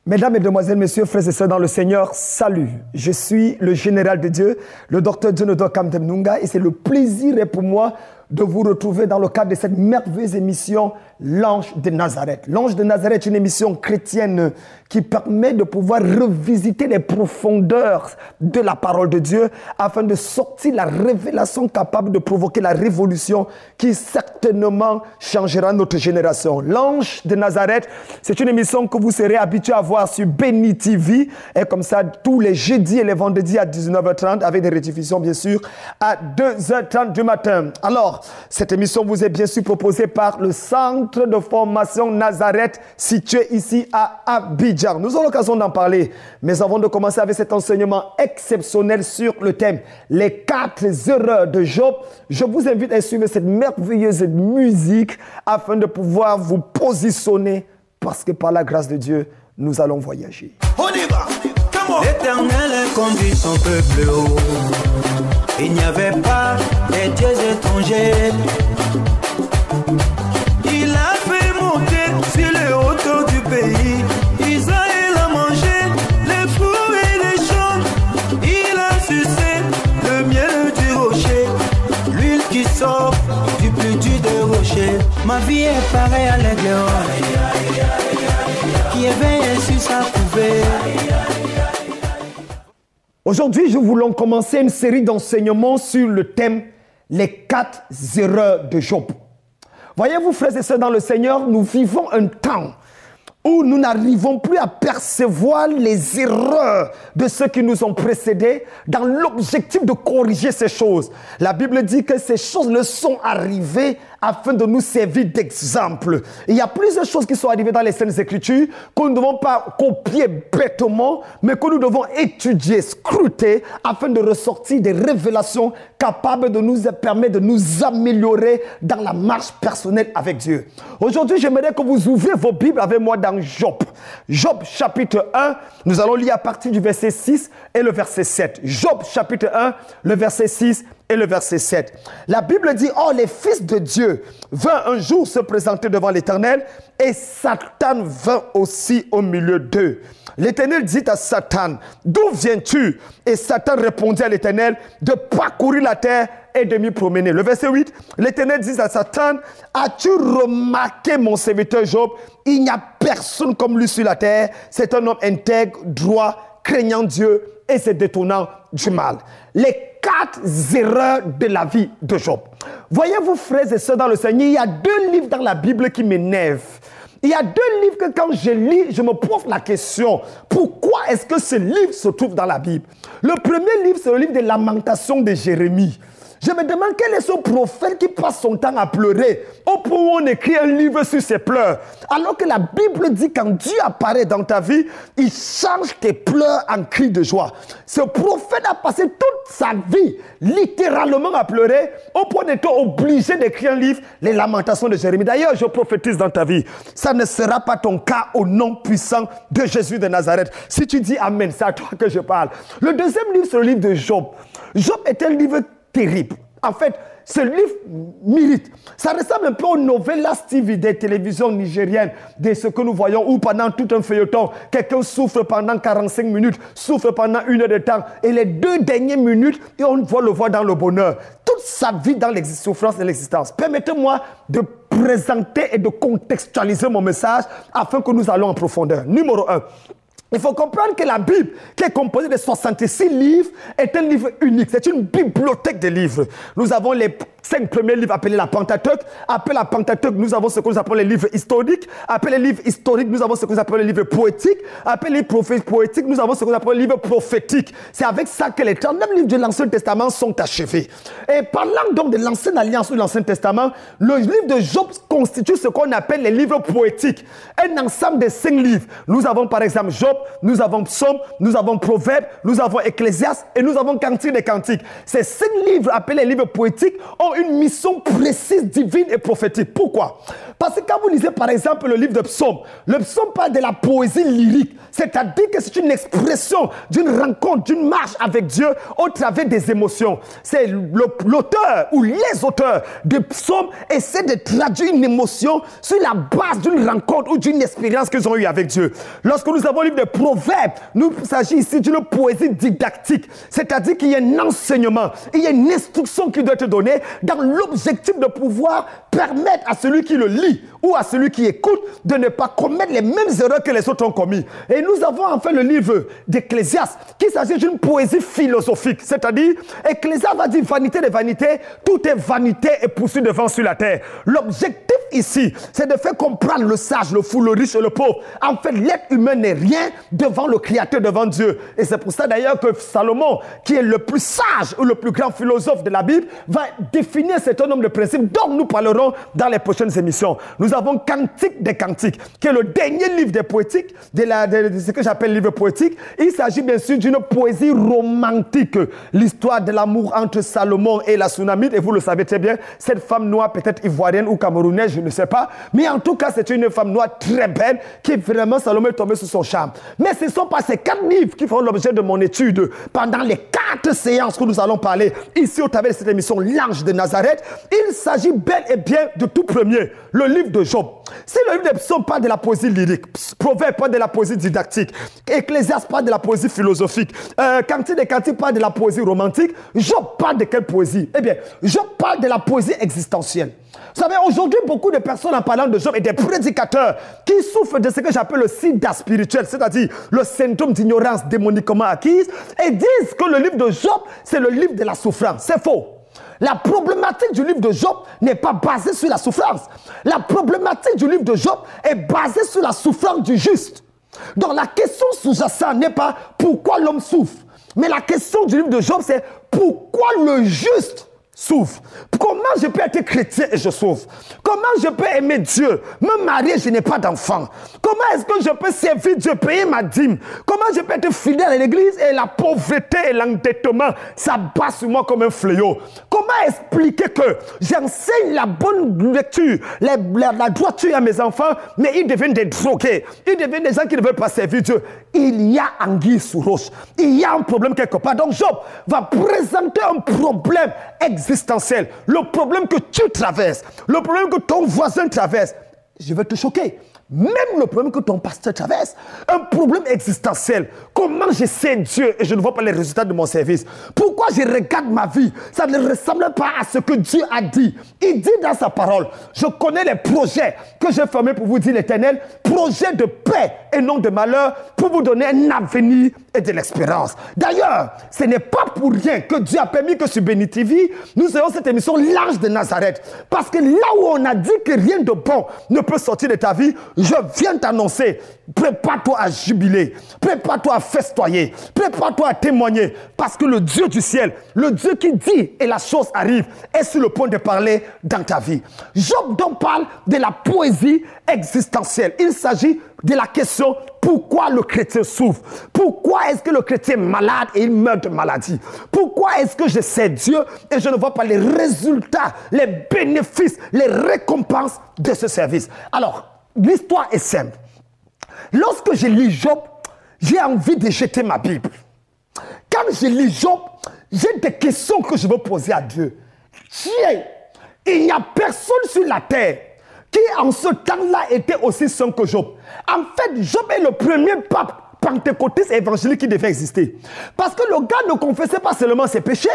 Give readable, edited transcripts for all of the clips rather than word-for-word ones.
Mesdames, Mesdemoiselles, Messieurs, frères et sœurs dans le Seigneur, salut. Je suis le général de Dieu, le docteur Djonodo Kamdemnunga, et c'est le plaisir pour moi de vous retrouver dans le cadre de cette merveilleuse émission L'Ange de Nazareth. L'Ange de Nazareth est une émission chrétienne qui permet de pouvoir revisiter les profondeurs de la parole de Dieu afin de sortir la révélation capable de provoquer la révolution qui certainement changera notre génération. L'Ange de Nazareth, c'est une émission que vous serez habitués à voir sur Béni TV et comme ça tous les jeudis et les vendredis à 19h30 avec des rediffusions bien sûr à 2h30 du matin. Alors, cette émission vous est bien sûr proposée par le Centre de formation Nazareth situé ici à Abidjan. Nous aurons l'occasion d'en parler, mais avant de commencer avec cet enseignement exceptionnel sur le thème les 4 erreurs de Job, je vous invite à suivre cette merveilleuse musique afin de pouvoir vous positionner parce que par la grâce de Dieu, nous allons voyager. On y va. L'Éternel conduit son peuple haut. Il n'y avait pas des dieux étrangers. Il a fait monter sur les hauteurs du pays. Israël a mangé les fruits et les champs. Il a sucé le miel du rocher. L'huile qui sort du plus dur des rochers. Ma vie est pareille à l'aigle qui éveille sur sa couvée. Aujourd'hui, nous voulons commencer une série d'enseignements sur le thème les 4 erreurs de Job. Voyez-vous, frères et sœurs dans le Seigneur, nous vivons un temps où nous n'arrivons plus à percevoir les erreurs de ceux qui nous ont précédés dans l'objectif de corriger ces choses. La Bible dit que ces choses ne sont arrivées afin de nous servir d'exemple. Il y a plusieurs choses qui sont arrivées dans les Saintes Écritures que nous ne devons pas copier bêtement, mais que nous devons étudier, scruter, afin de ressortir des révélations capables de nous permettre de nous améliorer dans la marche personnelle avec Dieu. Aujourd'hui, j'aimerais que vous ouvriez vos Bibles avec moi dans Job. Job chapitre 1, nous allons lire à partir du verset 6 et le verset 7. Job chapitre 1, le verset 6 et le verset 7. La Bible dit, oh, les fils de Dieu vinrent un jour se présenter devant l'Éternel et Satan vint aussi au milieu d'eux. L'Éternel dit à Satan, d'où viens-tu? Et Satan répondit à l'Éternel, de parcourir la terre et de m'y promener. Le verset 8, l'Éternel dit à Satan, as-tu remarqué mon serviteur Job? Il n'y a personne comme lui sur la terre. C'est un homme intègre, droit, craignant Dieu et se détournant du mal. Les 4 erreurs de la vie de Job. Voyez-vous, frères et sœurs dans le Seigneur, il y a 2 livres dans la Bible qui m'énervent. Il y a 2 livres que quand je lis, je me pose la question, pourquoi est-ce que ce livre se trouve dans la Bible? Le premier livre, c'est le livre des Lamentations de Jérémie. Je me demande quel est ce prophète qui passe son temps à pleurer au point où on écrit un livre sur ses pleurs. Alors que la Bible dit quand Dieu apparaît dans ta vie, il change tes pleurs en cris de joie. Ce prophète a passé toute sa vie littéralement à pleurer au point d'être obligé d'écrire un livre, les Lamentations de Jérémie. D'ailleurs, je prophétise dans ta vie. Ça ne sera pas ton cas au nom puissant de Jésus de Nazareth. Si tu dis Amen, c'est à toi que je parle. Le deuxième livre, c'est le livre de Job. Job est un livre terrible. En fait, ce livre mérite. Ça ressemble un peu aux novelas TV des télévisions nigériennes, de ce que nous voyons où pendant tout un feuilleton, quelqu'un souffre pendant 45 minutes, souffre pendant 1 heure de temps, et les 2 dernières minutes, et on va le voir dans le bonheur. Toute sa vie dans souffrance et l'existence. Permettez-moi de présenter et de contextualiser mon message afin que nous allons en profondeur. Numéro 1. Il faut comprendre que la Bible, qui est composée de 66 livres, est un livre unique. C'est une bibliothèque de livres. Nous avons les 5 premiers livres appelés la Pentateuque. Après la Pentateuque, nous avons ce que nous appelons les livres historiques. Après les livres historiques, nous avons ce que nous appelons les livres poétiques. Après les livres poétiques, nous avons ce que nous appelons les livres prophétiques. C'est avec ça que les 39 livres de l'Ancien Testament sont achevés. Et parlant donc de l'Ancienne Alliance ou de l'Ancien Testament, le livre de Job constitue ce qu'on appelle les livres poétiques. Un ensemble de 5 livres. Nous avons par exemple Job, nous avons Psaume, nous avons Proverbes, nous avons Ecclésiaste et nous avons Cantique des Cantiques. Ces 5 livres appelés les livres poétiques ont une mission précise, divine et prophétique. Pourquoi? Parce que quand vous lisez par exemple le livre de Psaume, le Psaume parle de la poésie lyrique. C'est-à-dire que c'est une expression d'une rencontre, d'une marche avec Dieu au travers des émotions. C'est l'auteur ou les auteurs de Psaume essaient de traduire une émotion sur la base d'une rencontre ou d'une expérience qu'ils ont eue avec Dieu. Lorsque nous avons le livre de Proverbes, il s'agit ici d'une poésie didactique. C'est-à-dire qu'il y a un enseignement, il y a une instruction qui doit être donnée dans l'objectif de pouvoir permettre à celui qui le lit ou à celui qui écoute de ne pas commettre les mêmes erreurs que les autres ont commis. Et nous avons enfin le livre d'Ecclésiaste qui s'agit d'une poésie philosophique. C'est-à-dire, Ecclésiaste va dire vanité de vanité, tout est vanité et poursuit de vent sur la terre. L'objectif ici, c'est de faire comprendre le sage, le fou, le riche et le pauvre. En fait, l'être humain n'est rien devant le Créateur, devant Dieu. Et c'est pour ça d'ailleurs que Salomon, qui est le plus sage ou le plus grand philosophe de la Bible, va définir un certain nombre de principes dont nous parlerons dans les prochaines émissions. Nous avons Cantique des Cantiques, qui est le dernier livre des poétiques, de ce que j'appelle livre poétique. Il s'agit bien sûr d'une poésie romantique. L'histoire de l'amour entre Salomon et la Sunamite, et vous le savez très bien, cette femme noire, peut-être ivoirienne ou camerounaise, je ne sais pas, mais en tout cas, c'est une femme noire très belle, qui vraiment, Salomon est tombé sous son charme. Mais ce ne sont pas ces 4 livres qui feront l'objet de mon étude pendant les 4 séances que nous allons parler ici au travers de cette émission L'Ange de Nazareth. Il s'agit bel et bien de tout premier, le livre de Job. Si le livre des Psaumes parle de la poésie lyrique, Proverbe parle de la poésie didactique, Ecclésiaste parle de la poésie philosophique, Cantique des Cantiques parle de la poésie romantique, Job parle de quelle poésie? Eh bien, Job parle de la poésie existentielle. Vous savez, aujourd'hui, beaucoup de personnes en parlant de Job et des prédicateurs qui souffrent de ce que j'appelle le sida spirituel, c'est-à-dire le syndrome d'ignorance démoniquement acquise, et disent que le livre de Job, c'est le livre de la souffrance. C'est faux. La problématique du livre de Job n'est pas basée sur la souffrance. La problématique du livre de Job est basée sur la souffrance du juste. Donc la question sous-jacente n'est pas pourquoi l'homme souffre, mais la question du livre de Job, c'est pourquoi le juste souffre. Comment je peux être chrétien et je souffre? Comment je peux aimer Dieu, me marier, je n'ai pas d'enfant? Comment est-ce que je peux servir Dieu, payer ma dîme? Comment je peux être fidèle à l'église et la pauvreté et l'endettement s'abattent sur moi comme un fléau? Comment expliquer que j'enseigne la bonne lecture, la droiture à mes enfants, mais ils deviennent des drogués, ils deviennent des gens qui ne veulent pas servir Dieu? Il y a anguille sous roche, il y a un problème quelque part. Donc Job va présenter un problème existentiel, le problème que tu traverses, le problème que ton voisin traverse. Je vais te choquer. Même le problème que ton pasteur traverse, un problème existentiel. Comment je sais Dieu et je ne vois pas les résultats de mon service? Pourquoi je regarde ma vie? Ça ne ressemble pas à ce que Dieu a dit. Il dit dans sa parole, je connais les projets que j'ai formés pour vous, dit l'Éternel, projets de paix et non de malheur, pour vous donner un avenir et de l'espérance. D'ailleurs, ce n'est pas pour rien que Dieu a permis que sur Béni TV, nous ayons cette émission L'Ange de Nazareth. Parce que là où on a dit que rien de bon ne peut sortir de ta vie, je viens t'annoncer, prépare-toi à jubiler, prépare-toi à festoyer, prépare-toi à témoigner, parce que le Dieu du ciel, le Dieu qui dit et la chose arrive, est sur le point de parler dans ta vie. Job donc parle de la poésie existentielle. Il s'agit de la question pourquoi le chrétien souffre, pourquoi est-ce que le chrétien est malade et il meurt de maladie, pourquoi est-ce que je sais Dieu et je ne vois pas les résultats, les bénéfices, les récompenses de ce service. Alors, l'histoire est simple. Lorsque je lis Job, j'ai envie de jeter ma Bible. Quand je lis Job, j'ai des questions que je veux poser à Dieu. Dieu, il n'y a personne sur la terre qui en ce temps-là était aussi saint que Job. En fait, Job est le premier pape pentecôtiste évangélique qui devait exister. Parce que le gars ne confessait pas seulement ses péchés,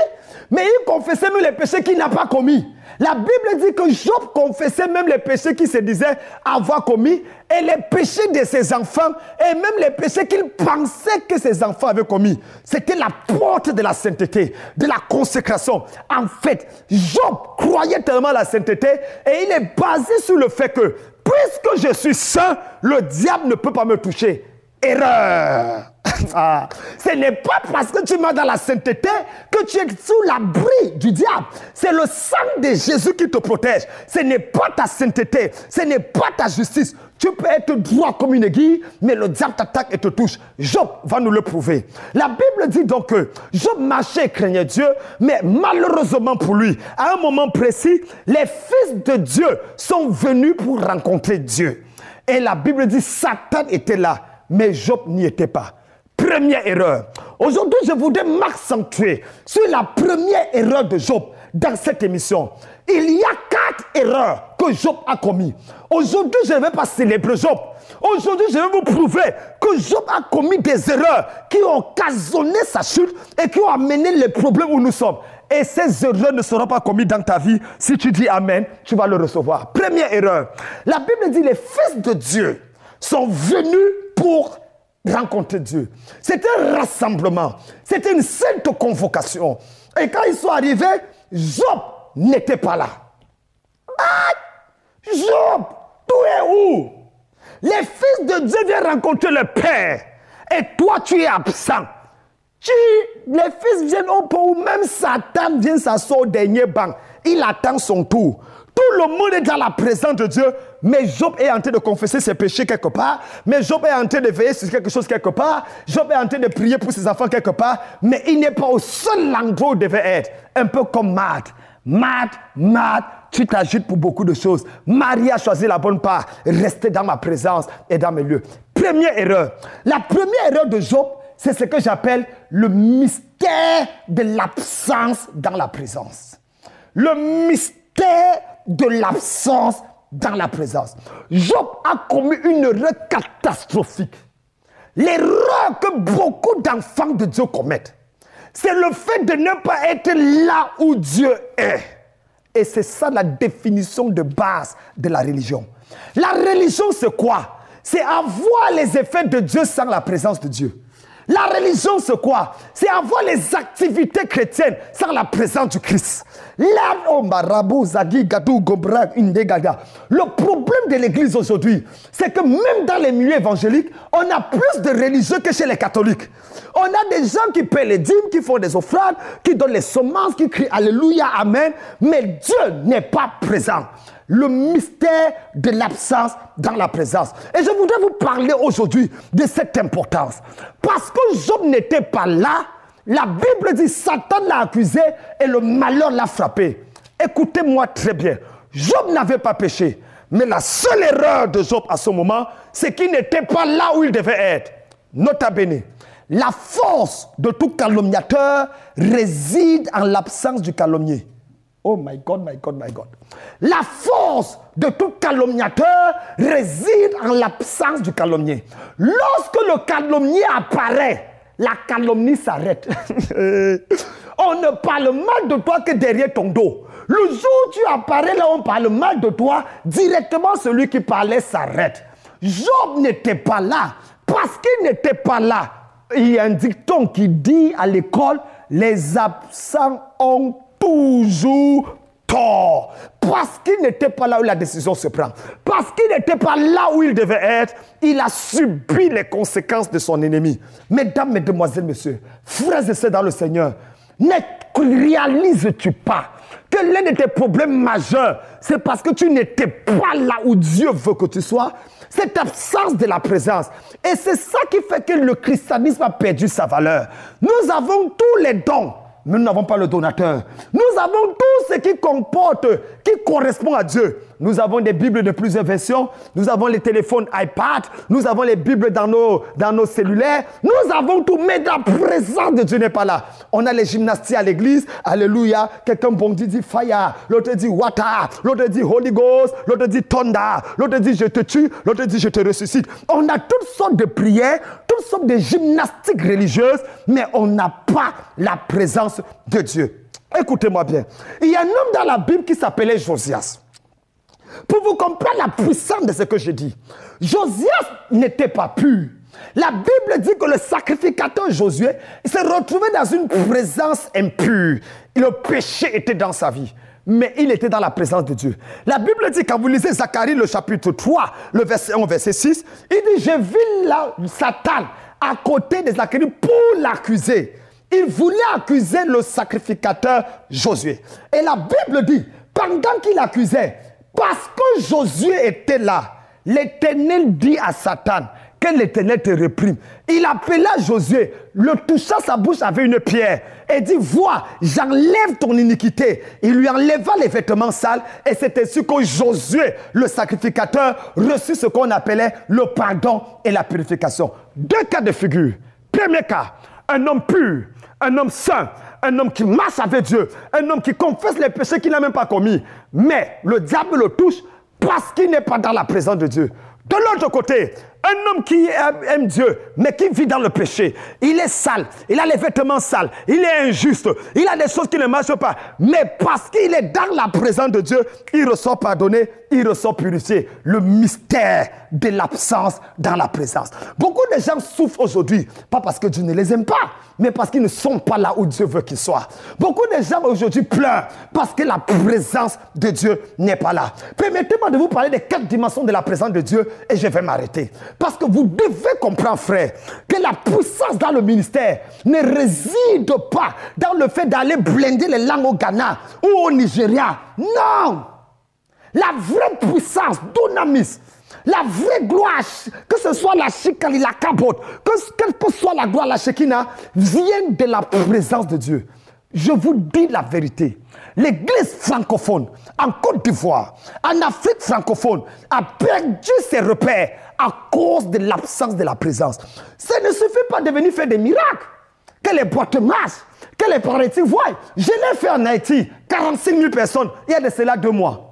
mais il confessait même les péchés qu'il n'a pas commis. La Bible dit que Job confessait même les péchés qu'il se disait avoir commis, et les péchés de ses enfants, et même les péchés qu'il pensait que ses enfants avaient commis. C'était la porte de la sainteté, de la consécration. En fait, Job croyait tellement à la sainteté, et il est basé sur le fait que, puisque je suis saint, le diable ne peut pas me toucher. Erreur. Ah, ce n'est pas parce que tu marches dans la sainteté que tu es sous l'abri du diable. C'est le sang de Jésus qui te protège. Ce n'est pas ta sainteté, ce n'est pas ta justice. Tu peux être droit comme une aiguille, mais le diable t'attaque et te touche. Job va nous le prouver. La Bible dit donc que Job marchait et craignait Dieu, mais malheureusement pour lui, à un moment précis, les fils de Dieu sont venus pour rencontrer Dieu. Et la Bible dit Satan était là, mais Job n'y était pas. Première erreur. Aujourd'hui, je voudrais m'accentuer sur la première erreur de Job dans cette émission. Il y a 4 erreurs que Job a commises. Aujourd'hui, je ne vais pas célébrer Job. Aujourd'hui, je vais vous prouver que Job a commis des erreurs qui ont occasionné sa chute et qui ont amené les problèmes où nous sommes. Et ces erreurs ne seront pas commises dans ta vie. Si tu dis Amen, tu vas le recevoir. Première erreur. La Bible dit les fils de Dieu sont venus pour rencontrer Dieu. C'était un rassemblement. C'était une sainte convocation. Et quand ils sont arrivés, Job n'était pas là. Ah! Job, tu es où? Les fils de Dieu viennent rencontrer le Père. Et toi, tu es absent. Les fils viennent au point où même Satan vient s'asseoir au dernier banc. Il attend son tour. Tout le monde est dans la présence de Dieu, mais Job est en train de confesser ses péchés quelque part, mais Job est en train de veiller sur quelque chose quelque part, Job est en train de prier pour ses enfants quelque part, mais il n'est pas au seul endroit où il devait être. Un peu comme Marthe. Marthe, tu t'agites pour beaucoup de choses. Marie a choisi la bonne part. Rester dans ma présence et dans mes lieux. Première erreur. La première erreur de Job, c'est ce que j'appelle le mystère de l'absence dans la présence. Le mystère de l'absence dans la présence. Job a commis une erreur catastrophique. L'erreur que beaucoup d'enfants de Dieu commettent, c'est le fait de ne pas être là où Dieu est. Et c'est ça la définition de base de la religion. La religion, c'est quoi? C'est avoir les effets de Dieu sans la présence de Dieu. La religion, c'est quoi? C'est avoir les activités chrétiennes sans la présence du Christ. Le problème de l'église aujourd'hui, c'est que même dans les milieux évangéliques, on a plus de religieux que chez les catholiques. On a des gens qui paient les dîmes, qui font des offrandes, qui donnent les semences, qui crient Alléluia, Amen. Mais Dieu n'est pas présent. Le mystère de l'absence dans la présence. Et je voudrais vous parler aujourd'hui de cette importance. Parce que Job n'était pas là, la Bible dit Satan l'a accusé et le malheur l'a frappé. Écoutez-moi très bien. Job n'avait pas péché. Mais la seule erreur de Job à ce moment, c'est qu'il n'était pas là où il devait être. Nota bene. La force de tout calomniateur réside en l'absence du calomnié. Oh my God, my God, my God. La force de tout calomniateur réside en l'absence du calomnié. Lorsque le calomnier apparaît, la calomnie s'arrête. On ne parle mal de toi que derrière ton dos. Le jour où tu apparais là, on parle mal de toi, directement celui qui parlait s'arrête. Job n'était pas là. Parce qu'il n'était pas là, il y a un dicton qui dit à l'école, les absents ont toujours tort. Parce qu'il n'était pas là où la décision se prend. Parce qu'il n'était pas là où il devait être, il a subi les conséquences de son ennemi. Mesdames, mesdemoiselles, messieurs, frères et sœurs dans le Seigneur, ne réalises-tu pas que l'un de tes problèmes majeurs, c'est parce que tu n'étais pas là où Dieu veut que tu sois? Cette absence de la présence. Et c'est ça qui fait que le christianisme a perdu sa valeur. Nous avons tous les dons, mais nous n'avons pas le donateur. Nous avons tout ce qui comporte, qui correspond à Dieu. Nous avons des Bibles de plusieurs versions. Nous avons les téléphones iPad. Nous avons les Bibles dans nos cellulaires. Nous avons tout, mais la présence de Dieu n'est pas là. On a les gymnastiques à l'église. Alléluia. Quelqu'un bondit, dit fire. L'autre dit water. L'autre dit Holy Ghost. L'autre dit thunder. L'autre dit je te tue. L'autre dit je te ressuscite. On a toutes sortes de prières, toutes sortes de gymnastiques religieuses, mais on n'a pas la présence de Dieu. Écoutez-moi bien. Il y a un homme dans la Bible qui s'appelait Josias. Pour vous comprendre la puissance de ce que je dis, Josias n'était pas pur. La Bible dit que le sacrificateur Josué s'est retrouvé dans une présence impure. Le péché était dans sa vie, mais il était dans la présence de Dieu. La Bible dit, quand vous lisez Zacharie, le chapitre 3, le verset 1, verset 6, il dit, j'ai vu là Satan à côté de Zacharie pour l'accuser. Il voulait accuser le sacrificateur Josué. Et la Bible dit, pendant qu'il accusait, parce que Josué était là, l'Éternel dit à Satan, que l'Éternel te réprime. Il appela Josué, le toucha sa bouche avec une pierre et dit, vois, j'enlève ton iniquité. Il lui enleva les vêtements sales et c'est ainsi que Josué, le sacrificateur, reçut ce qu'on appelait le pardon et la purification. Deux cas de figure. Premier cas, un homme pur, un homme saint, un homme qui marche avec Dieu, un homme qui confesse les péchés qu'il n'a même pas commis. Mais le diable le touche parce qu'il n'est pas dans la présence de Dieu. De l'autre côté, un homme qui aime Dieu, mais qui vit dans le péché. Il est sale, il a les vêtements sales, il est injuste, il a des choses qui ne marchent pas. Mais parce qu'il est dans la présence de Dieu, il ressort pardonné, il ressort purifié. Le mystère de l'absence dans la présence. Beaucoup de gens souffrent aujourd'hui, pas parce que Dieu ne les aime pas, mais parce qu'ils ne sont pas là où Dieu veut qu'ils soient. Beaucoup de gens aujourd'hui pleurent parce que la présence de Dieu n'est pas là. Permettez-moi de vous parler des 4 dimensions de la présence de Dieu et je vais m'arrêter. Parce que vous devez comprendre, frère, que la puissance dans le ministère ne réside pas dans le fait d'aller blinder les langues au Ghana ou au Nigeria. Non! La vraie puissance, dunamis, la vraie gloire, que ce soit la Shikali, la Kabot, quelle que soit la gloire, la Shekinah, vient de la présence de Dieu. Je vous dis la vérité. L'église francophone, en Côte d'Ivoire, en Afrique francophone, a perdu ses repères à cause de l'absence de la présence. Ça ne suffit pas de venir faire des miracles. Que les boîtes marchent, que les paralytiques voient. Je l'ai fait en Haïti, 45 000 personnes, il y a de cela 2 mois.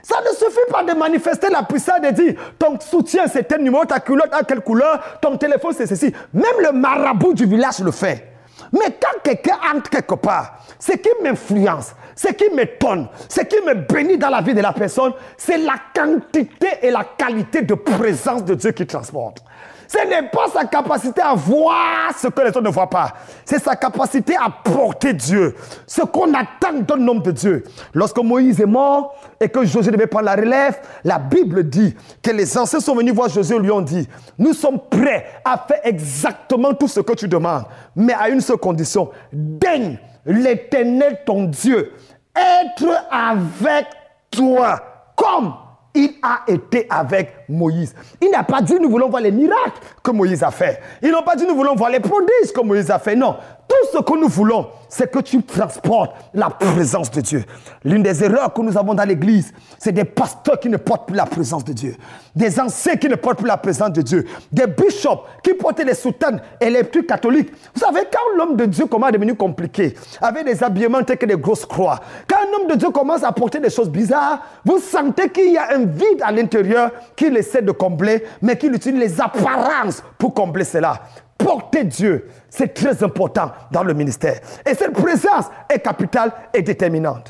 Ça ne suffit pas de manifester la puissance de dire ton soutien c'est tel numéro, ta culotte à quelle couleur, ton téléphone c'est ceci. Même le marabout du village le fait. Mais quand quelqu'un entre quelque part, ce qui m'influence, ce qui m'étonne, ce qui me bénit dans la vie de la personne, c'est la quantité et la qualité de présence de Dieu qui transporte. Ce n'est pas sa capacité à voir ce que les autres ne voient pas. C'est sa capacité à porter Dieu. Ce qu'on attend d'un homme de Dieu. Lorsque Moïse est mort et que Josué devait prendre la relève, la Bible dit que les anciens sont venus voir Josué et lui ont dit, nous sommes prêts à faire exactement tout ce que tu demandes. Mais à une seule condition, daigne l'Éternel ton Dieu être avec toi comme il a été avec Moïse. Il n'a pas dit nous voulons voir les miracles que Moïse a fait. Ils n'ont pas dit nous voulons voir les prodiges que Moïse a fait. Non, tout ce que nous voulons, c'est que tu transportes la présence de Dieu. L'une des erreurs que nous avons dans l'église, c'est des pasteurs qui ne portent plus la présence de Dieu. Des anciens qui ne portent plus la présence de Dieu. Des bishops qui portent les soutanes et les trucs catholiques. Vous savez, quand l'homme de Dieu commence à devenir compliqué, avec des habillements tels que des grosses croix, quand un homme de Dieu commence à porter des choses bizarres, vous sentez qu'il y a un vide à l'intérieur qu'il essaie de combler, mais qu'il utilise les apparences pour combler cela. Porter Dieu, c'est très important dans le ministère. Et cette présence est capitale et déterminante.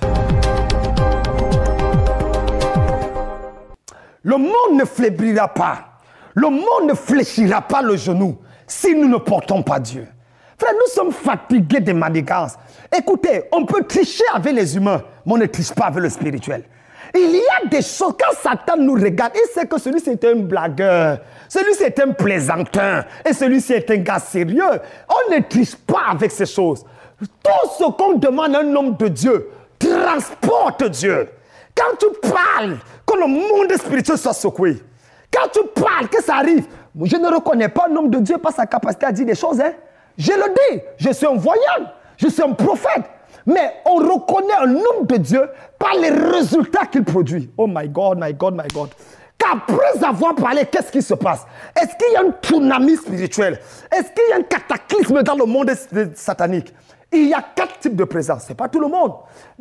Le monde ne flébrira pas. Le monde ne fléchira pas le genou si nous ne portons pas Dieu. Frère, nous sommes fatigués des manigances. Écoutez, on peut tricher avec les humains, mais on ne triche pas avec le spirituel. Il y a des choses, quand Satan nous regarde, il sait que celui-ci est un blagueur, celui-ci est un plaisantin, et celui-ci est un gars sérieux. On ne triche pas avec ces choses. Tout ce qu'on demande à un homme de Dieu, transporte Dieu. Quand tu parles, que le monde spirituel soit secoué. Quand tu parles, que ça arrive. Je ne reconnais pas un homme de Dieu par sa capacité à dire des choses. Je le dis, je suis un voyant, je suis un prophète. Mais on reconnaît un homme de Dieu par les résultats qu'il produit. Oh my God, my God, my God. Qu'après avoir parlé, qu'est-ce qui se passe? Est-ce qu'il y a un tsunami spirituel? Est-ce qu'il y a un cataclysme dans le monde satanique? Il y a 4 types de présence. Ce n'est pas tout le monde.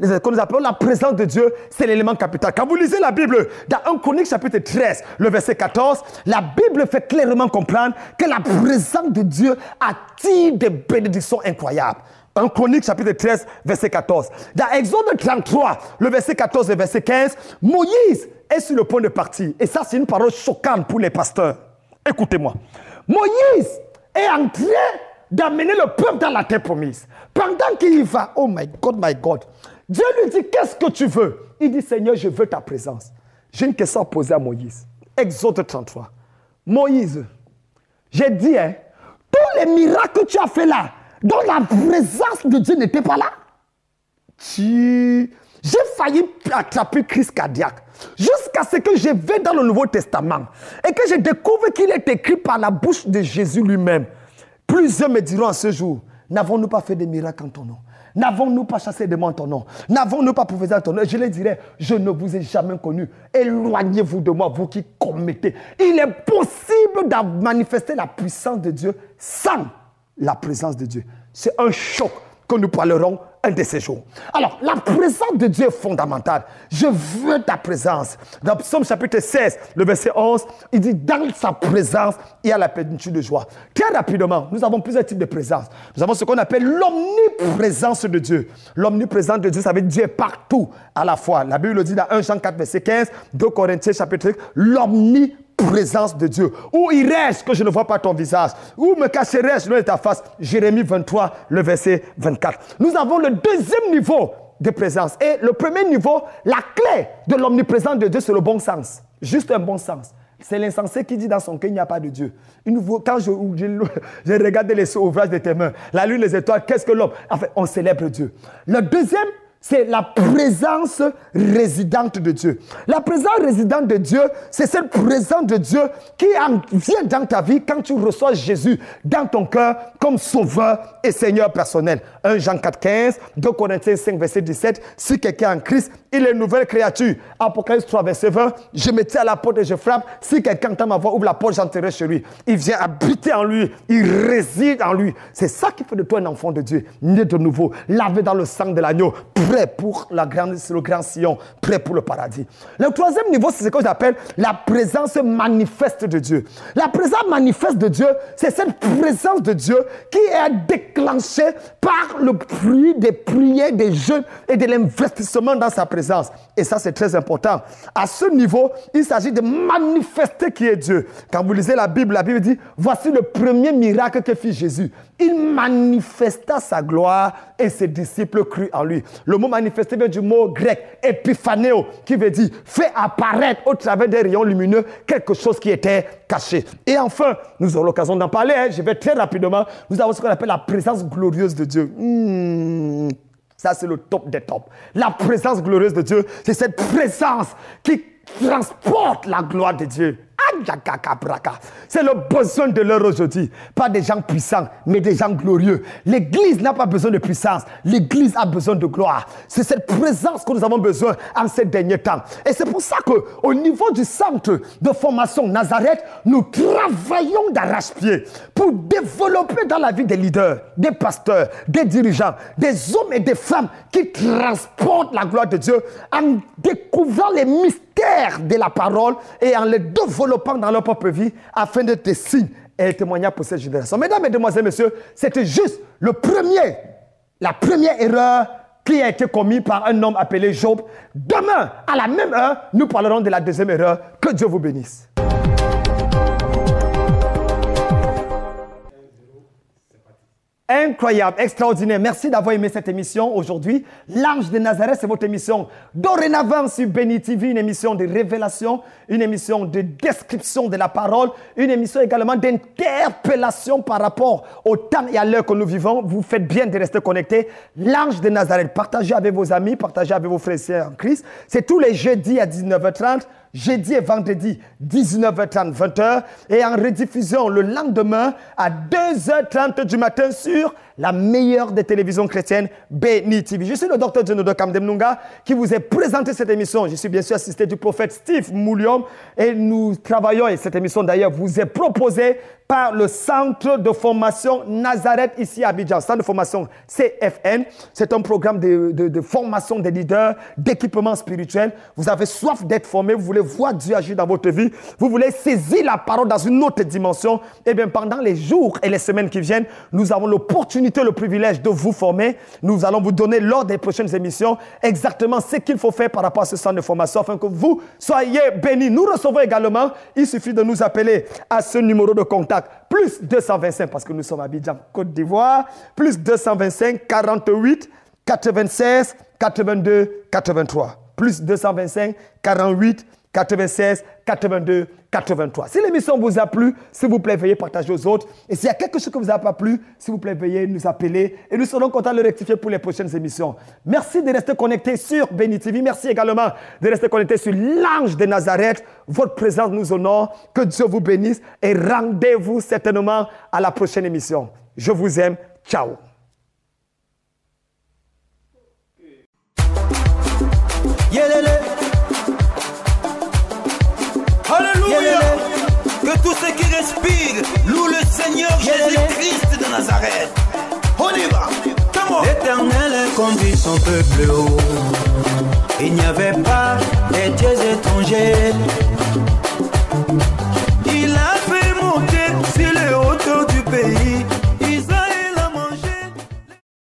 Ce que nous appelons la présence de Dieu, c'est l'élément capital. Quand vous lisez la Bible, dans 1 Chronique chapitre 13, le verset 14, la Bible fait clairement comprendre que la présence de Dieu attire des bénédictions incroyables. 1 Chronique chapitre 13, verset 14. Dans Exode 33, le verset 14 et verset 15, Moïse est sur le point de partir. Et ça, c'est une parole choquante pour les pasteurs. Écoutez-moi. Moïse est en train d'amener le peuple dans la terre promise. Pendant qu'il y va, oh my God, my God, Dieu lui dit, qu'est-ce que tu veux? Il dit, Seigneur, je veux ta présence. J'ai une question à poser à Moïse. Exode 33. Moïse, j'ai dit, tout les miracles que tu as fait là, dont la présence de Dieu n'était pas là, j'ai failli attraper crise cardiaque. Jusqu'à ce que je vais dans le Nouveau Testament et que je découvre qu'il est écrit par la bouche de Jésus lui-même. Plusieurs me diront à ce jour, n'avons-nous pas fait des miracles en ton nom? N'avons-nous pas chassé des démons en ton nom? N'avons-nous pas prophétisé en ton nom? Et je leur dirai, je ne vous ai jamais connu. Éloignez-vous de moi, vous qui commettez. Il est possible de manifester la puissance de Dieu sans la présence de Dieu. C'est un choc que nous parlerons un de ces jours. Alors, la présence de Dieu est fondamentale. Je veux ta présence. Dans Psaume chapitre 16, le verset 11, il dit, dans sa présence, il y a la plénitude de joie. Très rapidement, nous avons plusieurs types de présence. Nous avons ce qu'on appelle l'omniprésence de Dieu. L'omniprésence de Dieu, ça veut dire Dieu est partout à la fois. La Bible le dit dans 1 Jean 4, verset 15, 2 Corinthiens chapitre 5, l'omniprésence de Dieu. Où irais-je que je ne vois pas ton visage? Où me cacherais-je loin de ta face? Jérémie 23, le verset 24. Nous avons le deuxième niveau de présence. Et le premier niveau, la clé de l'omniprésence de Dieu, c'est le bon sens. Juste un bon sens. C'est l'insensé qui dit dans son cœur, il n'y a pas de Dieu. Quand je regarde les ouvrages de tes mains, la lune, les étoiles, qu'est-ce que l'homme? Enfin, on célèbre Dieu. Le deuxième, c'est la présence résidente de Dieu. La présence résidente de Dieu, c'est cette présence de Dieu qui vient dans ta vie quand tu reçois Jésus dans ton cœur comme sauveur et Seigneur personnel. 1 Jean 4, 15, 2 Corinthiens 5, verset 17. Si quelqu'un est en Christ, il est une nouvelle créature. Apocalypse 3, verset 20. Je me tiens à la porte et je frappe. Si quelqu'un entend ma voix, ouvre la porte, j'entrerai chez lui. Il vient habiter en lui. Il réside en lui. C'est ça qui fait de toi un enfant de Dieu, né de nouveau, lavé dans le sang de l'agneau, prêt pour le grand Sion, prêt pour le paradis. Le troisième niveau, c'est ce que j'appelle la présence manifeste de Dieu. La présence manifeste de Dieu, c'est cette présence de Dieu qui est déclenchée par le fruit des prières, des jeûnes et de l'investissement dans sa présence. Et ça, c'est très important. À ce niveau, il s'agit de manifester qui est Dieu. Quand vous lisez la Bible dit, voici le premier miracle que fit Jésus. Il manifesta sa gloire et ses disciples crurent en lui. Le mot manifester vient du mot grec epiphaneo, qui veut dire fait apparaître au travers des rayons lumineux quelque chose qui était caché. Et enfin, nous aurons l'occasion d'en parler, je vais très rapidement, nous avons ce qu'on appelle la présence glorieuse de Dieu. Ça, c'est le top des tops. La présence glorieuse de Dieu, c'est cette présence qui transporte la gloire de Dieu. C'est le besoin de l'heure aujourd'hui. Pas des gens puissants, mais des gens glorieux. L'Église n'a pas besoin de puissance. L'Église a besoin de gloire. C'est cette présence que nous avons besoin en ces derniers temps. Et c'est pour ça qu'au niveau du centre de formation Nazareth, nous travaillons d'arrache-pied pour développer dans la vie des leaders, des pasteurs, des dirigeants, des hommes et des femmes qui transportent la gloire de Dieu en découvrant les mystères de la parole et en les développant dans leur propre vie afin d'être des signes et des témoignages pour cette génération. Mesdames, Mesdemoiselles, Messieurs, c'était juste la première erreur qui a été commise par un homme appelé Job. Demain, à la même heure, nous parlerons de la deuxième erreur. Que Dieu vous bénisse. Incroyable, extraordinaire. Merci d'avoir aimé cette émission aujourd'hui. L'Ange de Nazareth, c'est votre émission dorénavant sur Béni TV, une émission de révélation, une émission de description de la parole, une émission également d'interpellation par rapport au temps et à l'heure que nous vivons. Vous faites bien de rester connectés. L'Ange de Nazareth, partagez avec vos amis, partagez avec vos frères et sœurs en Christ. C'est tous les jeudis à 19h30. Jeudi et vendredi, 19h30, 20h. Et en rediffusion le lendemain à 2h30 du matin sur la meilleure des télévisions chrétiennes, Béni TV. Je suis le docteur Djenodo Kamdemnunga qui vous ai présenté cette émission. Je suis bien sûr assisté du prophète Steve Mouliom et nous travaillons, et cette émission d'ailleurs vous est proposée par le centre de formation Nazareth ici à Abidjan, centre de formation CFN. C'est un programme de formation des leaders, d'équipement spirituel. Vous avez soif d'être formé, vous voulez voir Dieu agir dans votre vie, vous voulez saisir la parole dans une autre dimension. Et bien pendant les jours et les semaines qui viennent, nous avons l'opportunité, le privilège de vous former. Nous allons vous donner lors des prochaines émissions exactement ce qu'il faut faire par rapport à ce centre de formation afin que vous soyez bénis. Nous recevons également, il suffit de nous appeler à ce numéro de contact, plus 225 parce que nous sommes à Abidjan, Côte d'Ivoire, plus 225 48 96 82 83, plus 225 48 96 82 83. Si l'émission vous a plu, s'il vous plaît, veuillez partager aux autres. Et s'il y a quelque chose qui ne vous a pas plu, s'il vous plaît, veuillez nous appeler et nous serons contents de le rectifier pour les prochaines émissions. Merci de rester connecté sur Béni TV. Merci également de rester connecté sur l'Ange de Nazareth. Votre présence nous honore. Que Dieu vous bénisse et rendez-vous certainement à la prochaine émission. Je vous aime. Ciao. Alléluia. Que tous ceux qui respirent louent le Seigneur Jésus-Christ de Nazareth. On y va. L'Éternel conduit son peuple haut. Il n'y avait pas des dieux étrangers.